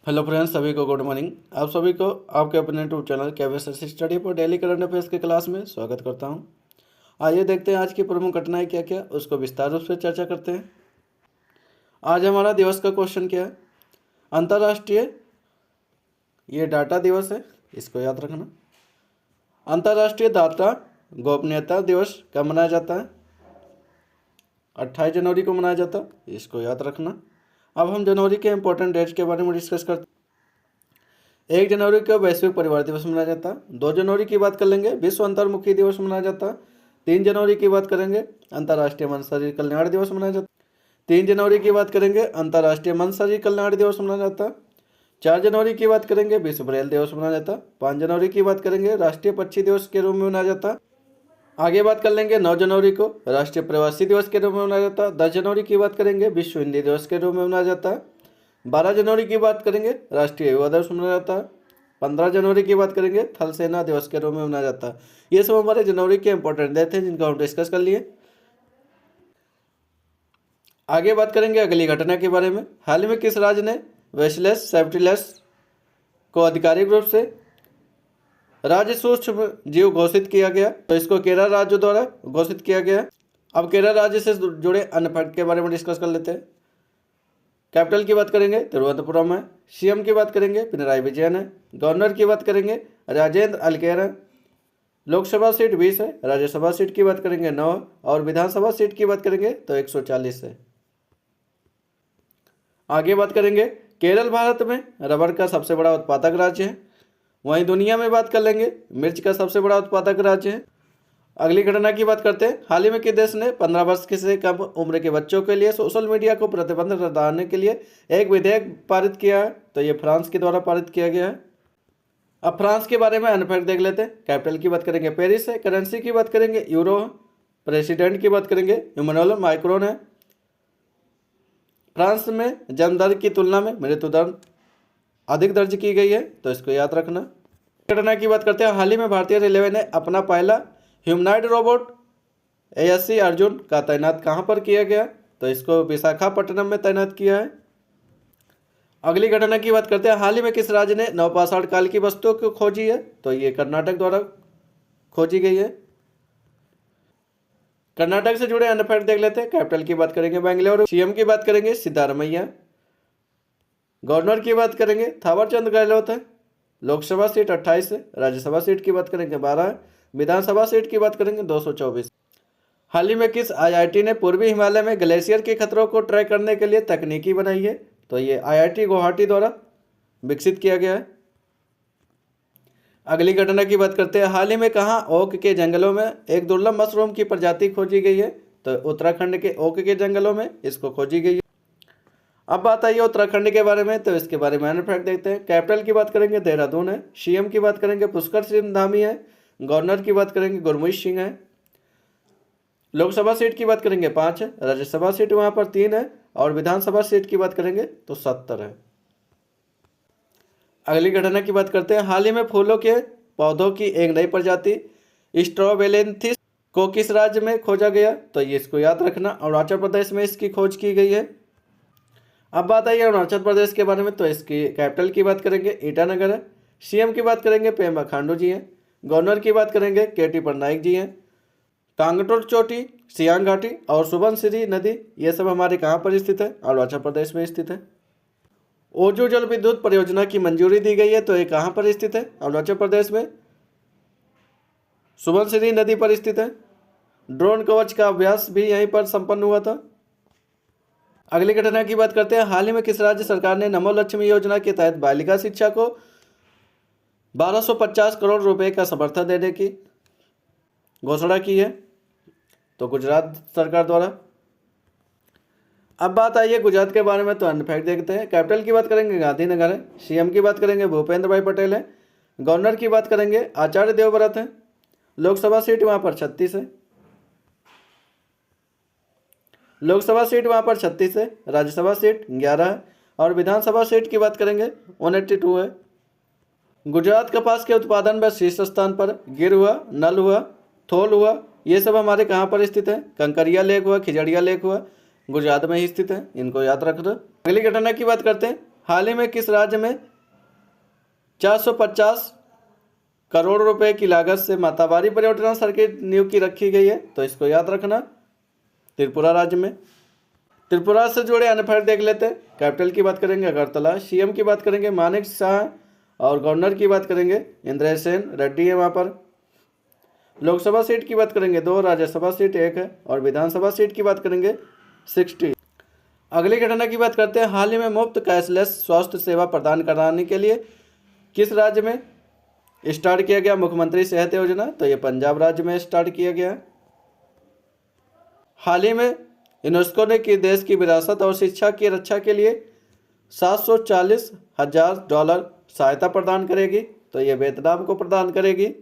Hello friends, सभी को good morning. आप सभी को आपके अपने यूट्यूब चैनल केवीएस स्टडी पर डेली करंट अफेयर्स के क्लास में स्वागत करता हूं। आइए देखते हैं आज की प्रमुख घटनाएं क्या क्या, उसको विस्तार रूप से चर्चा करते हैं। आज हमारा दिवस का क्वेश्चन क्या है? अंतर्राष्ट्रीय ये डाटा दिवस है, इसको याद रखना। अंतर्राष्ट्रीय डाटा गोपनीयता दिवस कब मनाया जाता है? 28 जनवरी को मनाया जाता है, इसको याद रखना। अब हम जनवरी के इंपॉर्टेंट डेट्स के बारे में डिस्कस करते हैं। 1 जनवरी को वैश्विक परिवार दिवस मनाया जाता है। 2 जनवरी की बात कर लेंगे, विश्व अंतर्मुखी दिवस मनाया जाता है। 3 जनवरी की बात करेंगे, अंतर्राष्ट्रीय मन शरीर कल्याण दिवस मनाया जाता है। 3 जनवरी की बात करेंगे, अंतर्राष्ट्रीय मन शरीर कल्याण दिवस मनाया जाता है। 4 जनवरी की बात करेंगे, विश्व ब्रेल दिवस मनाया जाता है। 5 जनवरी की बात करेंगे, राष्ट्रीय पक्षी दिवस के रूप में मनाया जाता है। आगे बात कर लेंगे, 9 जनवरी को राष्ट्रीय प्रवासी दिवस के रूप में मनाया जाता है। 10 जनवरी की बात करेंगे, विश्व हिंदी दिवस के रूप में मनाया जाता है। 12 जनवरी की बात करेंगे, राष्ट्रीय युवा दिवस मनाया जाता है। 15 जनवरी की बात करेंगे, थल सेना दिवस के रूप में मनाया जाता है। ये सब हमारे जनवरी के इंपॉर्टेंट डेट हैं जिनको हम डिस्कस कर लिए। आगे बात करेंगे अगली घटना के बारे में। हाल में किस राज्य ने वेस्टलैंड सेप्टिलस को आधिकारिक रूप से राज्य सूक्ष्म जीव घोषित किया गया? तो इसको केरल राज्य द्वारा घोषित किया गया। अब केरल राज्य से जुड़े अन्य फैक्ट के बारे में डिस्कस कर लेते हैं। कैपिटल की बात करेंगे, तिरुवनंतपुरम है। सीएम की बात करेंगे, पिनराई विजयन है। गवर्नर की बात करेंगे, राजेंद्र अलकेर है। लोकसभा सीट 20 है। राज्यसभा सीट की बात करेंगे 9 और विधानसभा सीट की बात करेंगे तो 140 है। आगे बात करेंगे, केरल भारत में रबर का सबसे बड़ा उत्पादक राज्य है। वहीं दुनिया में बात कर लेंगे, मिर्च का सबसे बड़ा उत्पादक राज्य है। अगली घटना की बात करते हैं। हाल ही में किस देश ने 15 वर्ष से कम उम्र के बच्चों के लिए सोशल मीडिया को प्रतिबंध लगाने के लिए एक विधेयक पारित किया है? तो ये फ्रांस के द्वारा पारित किया गया है। अब फ्रांस के बारे में अन्य फैक्ट देख लेते हैं। कैपिटल की बात करेंगे, पेरिस है। करेंसी की बात करेंगे, यूरो है। प्रेसिडेंट की बात करेंगे, इमैनुअल मैक्रोन है। फ्रांस में जन्म दर की तुलना में मृत्यु दर अधिक दर्ज की गई है, तो इसको याद रखना। घटना की बात करते हैं। हाल ही में भारतीय रेलवे ने अपना पहला ह्यूमनॉइड रोबोट ASC अर्जुन का तैनात कहां पर किया गया? तो इसको विशाखापट्टनम में तैनात किया है। अगली घटना की बात करते हैं। हाल ही में किस राज्य ने नवपाषाण काल की वस्तुओं को खोजी है? तो ये कर्नाटक द्वारा खोजी गई है। कर्नाटक से जुड़े अन्य फैक्ट देख लेते हैं। कैपिटल की बात करेंगे, बेंगलुरु। सीएम की बात करेंगे, सिद्धारमैया। गवर्नर की बात करेंगे, थावरचंद गहलोत है। लोकसभा सीट 28 है। राज्यसभा सीट की बात करेंगे 12 है। विधानसभा सीट की बात करेंगे 224। हाल ही में किस IIT ने पूर्वी हिमालय में ग्लेशियर के खतरों को ट्रैक करने के लिए तकनीकी बनाई है? तो ये IIT गुवाहाटी द्वारा विकसित किया गया है। अगली घटना की बात करते हैं। हाल ही में कहाँ ओक के जंगलों में एक दुर्लभ मशरूम की प्रजाति खोजी गई है? तो उत्तराखंड के ओक के जंगलों में इसको खोजी गई है। अब बात आई है उत्तराखंड के बारे में, तो इसके बारे में अन्य फैक्ट देखते हैं। कैपिटल की बात करेंगे, देहरादून है। सीएम की बात करेंगे, पुष्कर सिंह धामी है। गवर्नर की बात करेंगे, गुरमीत सिंह है। लोकसभा सीट की बात करेंगे 5 है। राज्यसभा सीट वहां पर 3 है और विधानसभा सीट की बात करेंगे तो 70 है। अगली घटना की बात करते हैं। हाल ही में फूलों के पौधों की एक नई प्रजाति स्ट्रोबेलेंथिस को किस राज्य में खोजा गया? तो ये इसको याद रखना, अरुणाचल प्रदेश में इसकी खोज की गई है। अब बात आई है अरुणाचल प्रदेश के बारे में, तो इसकी कैपिटल की बात करेंगे, ईटानगर है। सीएम की बात करेंगे, पेमा खांडू जी हैं। गवर्नर की बात करेंगे, KT पटनायक जी हैं। कांगटोर चोटी, सियांग घाटी और सुबनसिरी नदी, ये सब हमारे कहाँ पर स्थित है? अरुणाचल प्रदेश में स्थित है। ओजू जल विद्युत परियोजना की मंजूरी दी गई है, तो ये कहाँ पर स्थित है? अरुणाचल प्रदेश में सुबनसिरी नदी पर स्थित है। ड्रोन कवच का अभ्यास भी यहीं पर संपन्न हुआ था। अगली घटना की बात करते हैं। हाल ही में किस राज्य सरकार ने नमो लक्ष्मी योजना के तहत बालिका शिक्षा को 1250 करोड़ रुपए का समर्थन देने की घोषणा की है? तो गुजरात सरकार द्वारा। अब बात आई है गुजरात के बारे में, तो अन्य फैक्ट देखते हैं। कैपिटल की बात करेंगे, गांधीनगर है। सीएम की बात करेंगे, भूपेंद्र भाई पटेल है। गवर्नर की बात करेंगे, आचार्य देवव्रत है। लोकसभा सीट वहां पर 36 है। लोकसभा सीट वहां पर 36 है। राज्यसभा सीट 11 है और विधानसभा सीट की बात करेंगे 182 है। गुजरात कपास के उत्पादन में शीर्ष स्थान पर गिर हुआ, नल हुआ, थोल हुआ, ये सब हमारे कहाँ पर स्थित है? कंकरिया लेक हुआ, खिजड़िया लेक हुआ, गुजरात में ही स्थित है। इनको याद रखना। अगली घटना की बात करते हैं। हाल ही में किस राज्य में 450 करोड़ रुपए की लागत से मातावारी परियोजना सर्किट नियुक्ति रखी गई है? तो इसको याद रखना, त्रिपुरा राज्य में। त्रिपुरा से जुड़े अन्य फैक्ट देख लेते हैं। कैपिटल की बात करेंगे अगरतला, सीएम की बात करेंगे मानिक शाह और गवर्नर की बात करेंगे इंद्रेश सेन रेड्डी है वहाँ पर। लोकसभा सीट की बात करेंगे 2, राज्यसभा सीट 1 है और विधानसभा सीट की बात करेंगे 60। अगली घटना की बात करते हैं। हाल ही में मुफ्त कैशलेस स्वास्थ्य सेवा प्रदान कराने के लिए किस राज्य में स्टार्ट किया गया मुख्यमंत्री सेहत योजना? तो ये पंजाब राज्य में स्टार्ट किया गया। हाल ही में यूनेस्को ने कि देश की विरासत और शिक्षा की रक्षा के लिए $740,000 सहायता प्रदान करेगी। तो ये वियतनाम को प्रदान करेगी।